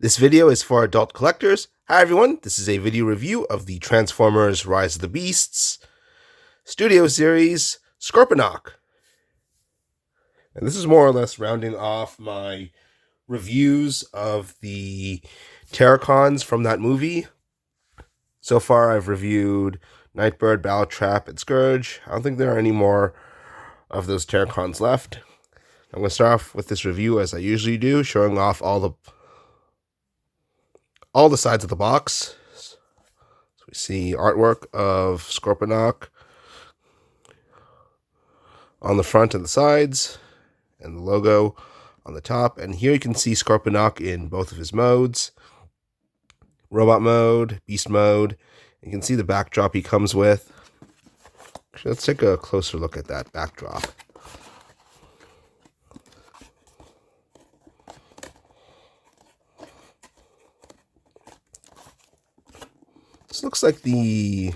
This video is for adult collectors. Hi everyone, this is a video review of the Transformers Rise of the Beasts Studio Series Scorponok. And this is more or less rounding off my reviews of the Terracons from that movie. So far I've reviewed Nightbird, Battletrap, and Scourge. I don't think there are any more of those Terracons left. I'm going to start off with this review as I usually do, showing off all the sides of the box. So we see artwork of Scorponok on the front and the sides, and the logo on the top. And here you can see Scorponok in both of his modes, robot mode, beast mode. You can see the backdrop he comes with. Actually, let's take a closer look at that backdrop. This looks like the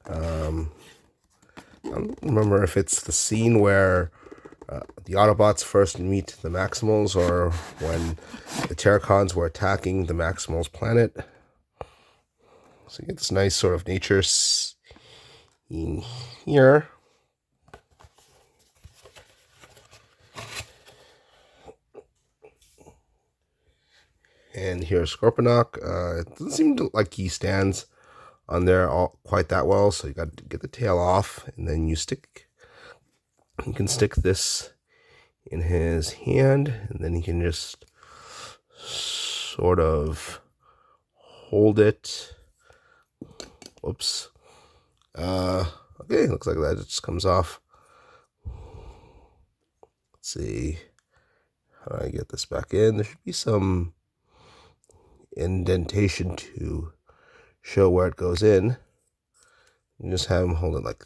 I don't remember if it's the scene where the Autobots first meet the Maximals, or when the Terracons were attacking the Maximals planet. So you get this nice sort of nature scene here. And here's Scorponok. It doesn't seem like he stands on there quite that well, so you got to get the tail off, and then you can stick this in his hand, and then you can just sort of hold it. Whoops. Okay, looks like that just comes off. Let's see. How do I get this back in? There should be some indentation to show where it goes in. You just have him hold it like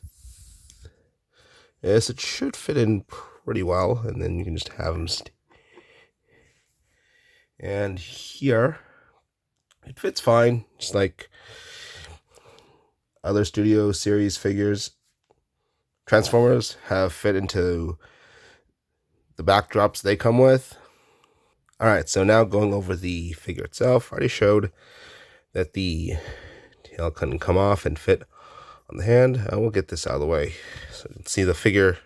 this. It should fit in pretty well, and then you can just have him and here it fits fine, just like other Studio Series figures. Transformers have fit into the backdrops they come with. Alright, so now going over the figure itself. I already showed that the tail couldn't come off and fit on the hand. We'll get this out of the way so you can see the figure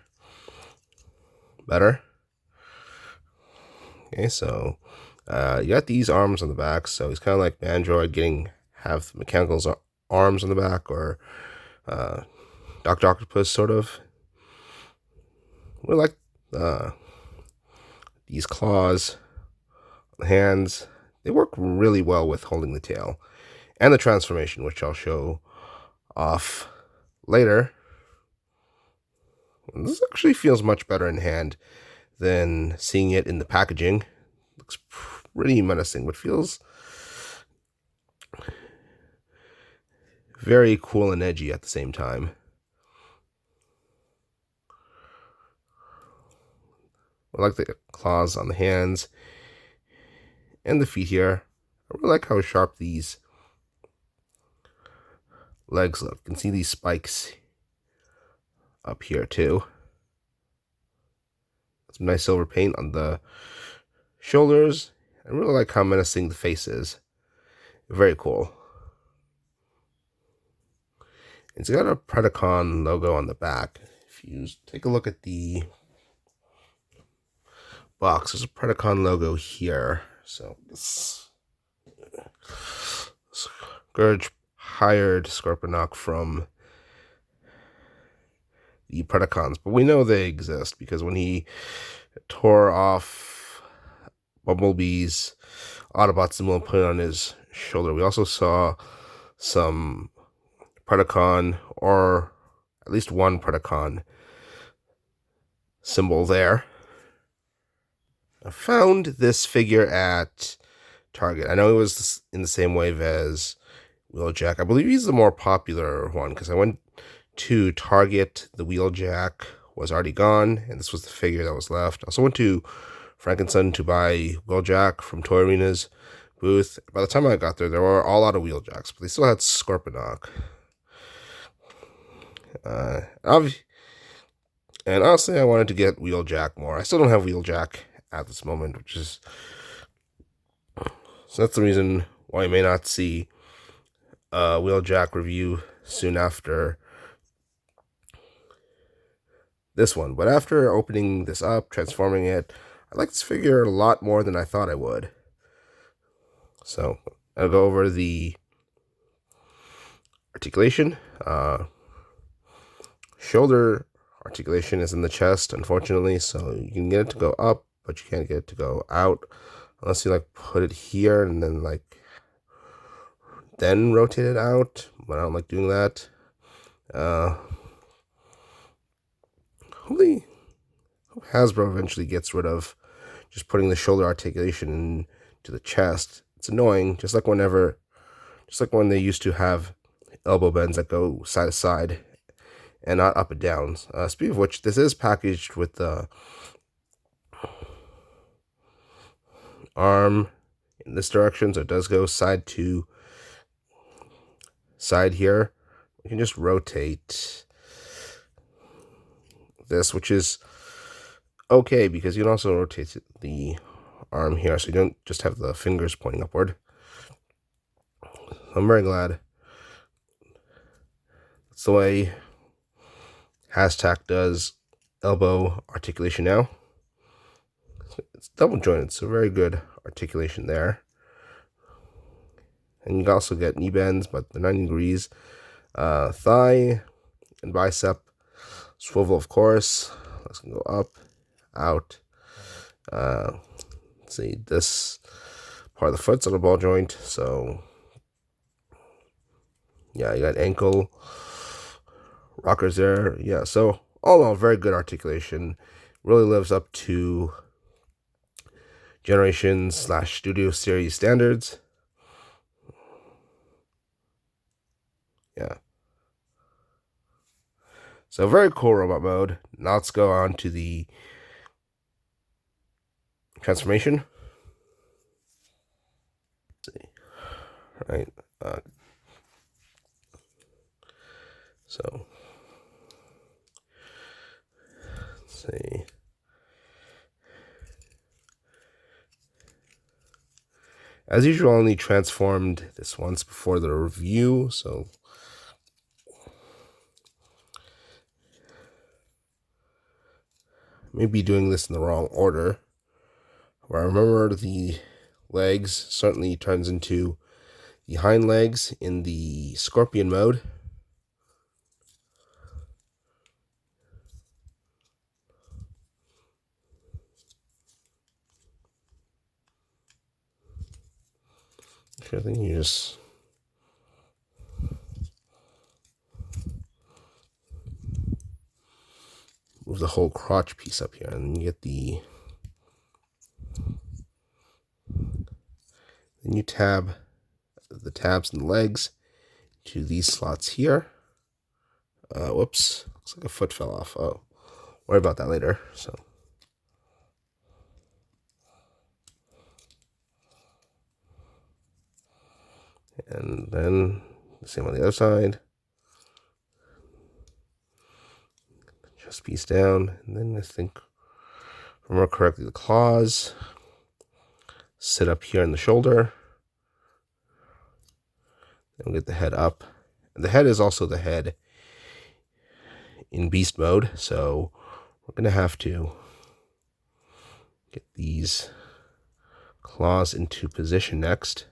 better. Okay, so you got these arms on the back, so he's kind of like Mandroid have mechanical arms on the back, or Dr. Octopus sort of. We like these claws on the hands. They work really well with holding the tail and the transformation, which I'll show off later. And this actually feels much better in hand than seeing it in the packaging. Looks pretty menacing, but feels very cool and edgy at the same time. I like the claws on the hands and the feet here. I really like how sharp these legs look. You can see these spikes up here too. Some nice silver paint on the shoulders. I really like how menacing the face is. Very cool. It's got a Predacon logo on the back. If you take a look at the box, there's a Predacon logo here. So Scourge hired Scorponok from the Predacons, but we know they exist because when he tore off Bumblebee's Autobot symbol and put it on his shoulder, we also saw some Predacon, or at least one Predacon symbol there. I found this figure at Target. I know it was in the same wave as Wheeljack. I believe he's the more popular one because I went to Target. The Wheeljack was already gone, and this was the figure that was left. I also went to Frankenstein to buy Wheeljack from Toy Arena's booth. By the time I got there were all out of Wheeljacks, but they still had Scorponok. And honestly, I wanted to get Wheeljack more. I still don't have Wheeljack at this moment, which is So that's the reason why you may not see a Wheeljack review soon after this one. But after opening this up, transforming it, I like this figure a lot more than I thought I would. So I'll go over the articulation. Shoulder articulation is in the chest, unfortunately, so you can get it to go up, but you can't get it to go out unless you like put it here and then rotate it out. But I don't like doing that. Hopefully Hasbro eventually gets rid of just putting the shoulder articulation into the chest. It's annoying, just like when they used to have elbow bends that go side to side and not up and down. Speaking of which, this is packaged with the arm in this direction, so it does go side to side here. You can just rotate this, which is okay because you can also rotate the arm here, so you don't just have the fingers pointing upward. I'm very glad that's the way Hashtag does elbow articulation now. It's double jointed, so very good articulation there. And you can also get knee bends, but they're 90 degrees. Thigh and bicep swivel, of course. Let's go up, out. Let's see, this part of the foot's on a ball joint, so yeah, you got ankle rockers there. Yeah, so all in all, very good articulation. Really lives up to Generation/Studio Series standards. Yeah. So very cool robot mode. Now let's go on to the transformation. Let's see. Right. So let's see. As usual, I only transformed this once before the review, so maybe doing this in the wrong order. Where I remember the legs certainly turns into the hind legs in the Scorpion mode. I think you just move the whole crotch piece up here, and you get then you tab the tabs and the legs to these slots here. Whoops, looks like a foot fell off. Oh, worry about that later. So and then the same on the other side. Just piece down, and then I think, if I remember correctly, the claws sit up here in the shoulder. Then we'll get the head up. And the head is also the head in beast mode, so we're gonna have to get these claws into position next.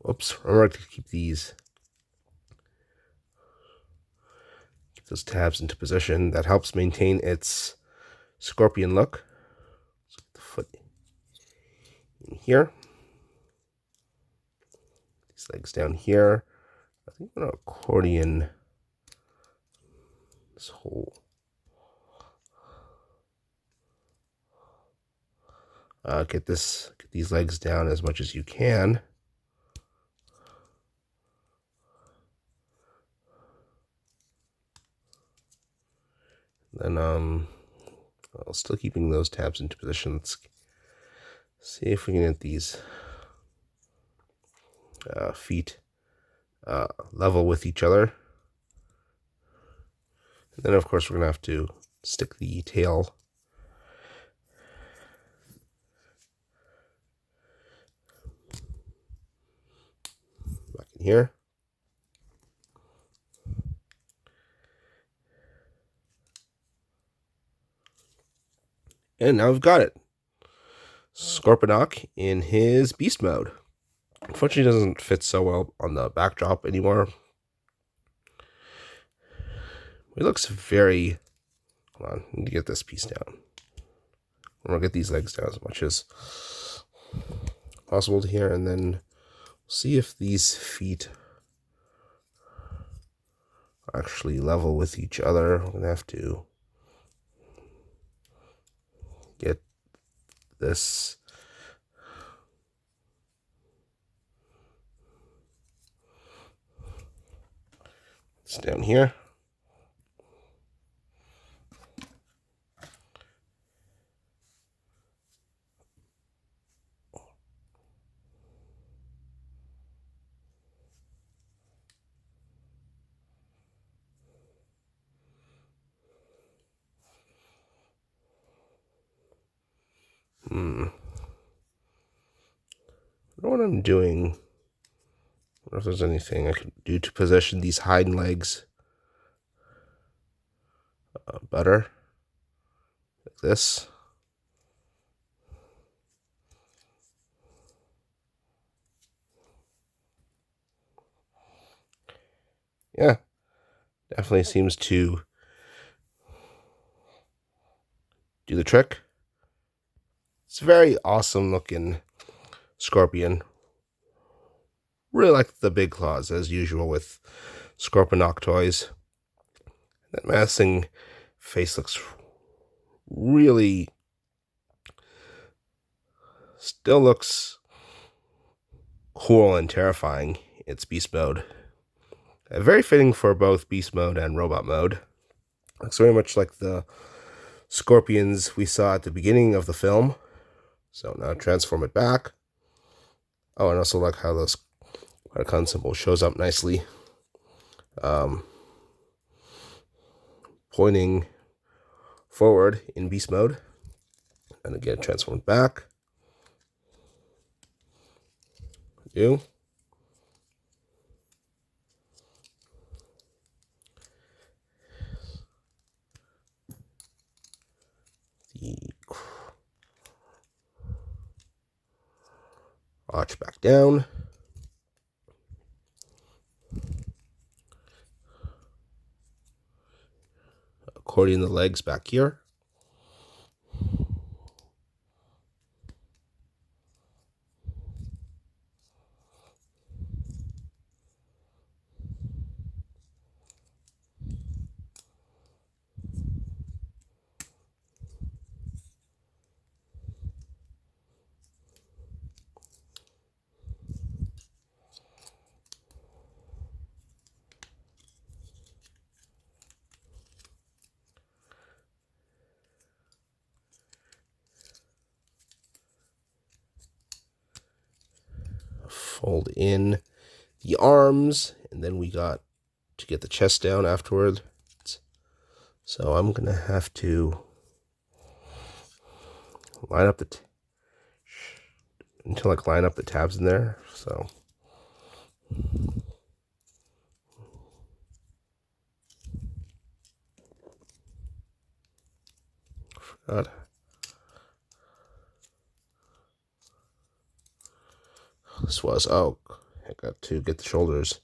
Oops, remember to keep those tabs into position. That helps maintain its scorpion look. So get the foot in here. These legs down here. I think I'm gonna accordion this whole. Get these legs down as much as you can. Then well, still keeping those tabs into position. Let's see if we can get these feet level with each other. And then, of course, we're going to have to stick the tail back in here. And now we've got it. Scorponok in his beast mode. Unfortunately, it doesn't fit so well on the backdrop anymore. It looks very... Hold on, I need to get this piece down. I'm going to get these legs down as much as possible here, and then see if these feet are actually level with each other. We're going to have to get this down here. I don't know what I'm doing. I wonder if there's anything I could do to position these hind legs better. Like this. Yeah, definitely seems to do the trick. It's a very awesome looking scorpion. Really like the big claws, as usual with Scorponok toys. That menacing face looks really... still looks cool and terrifying. It's beast mode. Very fitting for both beast mode and robot mode. Looks very much like the scorpions we saw at the beginning of the film. So now transform it back. Oh, and also like how this icon symbol shows up nicely. Pointing forward in beast mode. And again, transform it back. Do. The crotch back down. Accordion the legs back here. Fold in the arms, and then we got to get the chest down afterward. So I'm gonna have to line up the until line up the tabs in there. So forgot. This was, I got to get the shoulders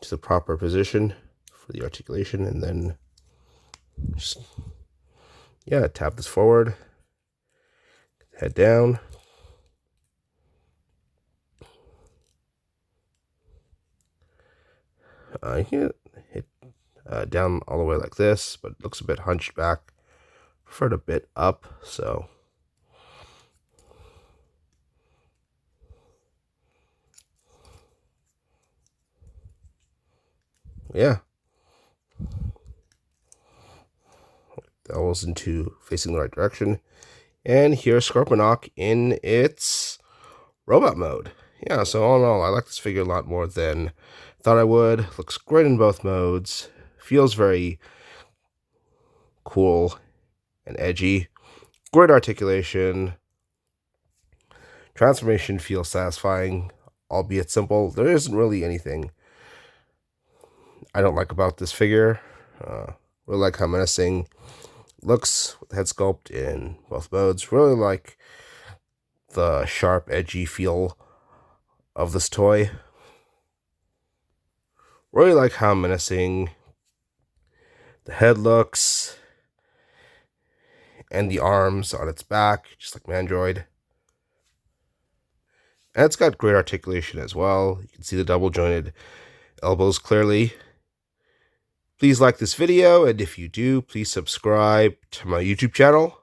to the proper position for the articulation, and then just, yeah, tap this forward, head down. You can hit down all the way like this, but it looks a bit hunched back. Prefer it a bit up, so yeah. The elbows into facing the right direction. And here's Scorponok in its robot mode. Yeah, so all in all, I like this figure a lot more than I thought I would. Looks great in both modes. Feels very cool and edgy. Great articulation. Transformation feels satisfying, albeit simple. There isn't really anything I don't like about this figure. Really like how menacing looks with the head sculpt in both modes. Really like the sharp, edgy feel of this toy. Really like how menacing the head looks and the arms on its back, just like Mandroid. And it's got great articulation as well. You can see the double jointed elbows clearly. Please like this video, and if you do, please subscribe to my YouTube channel.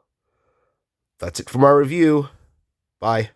That's it for my review. Bye.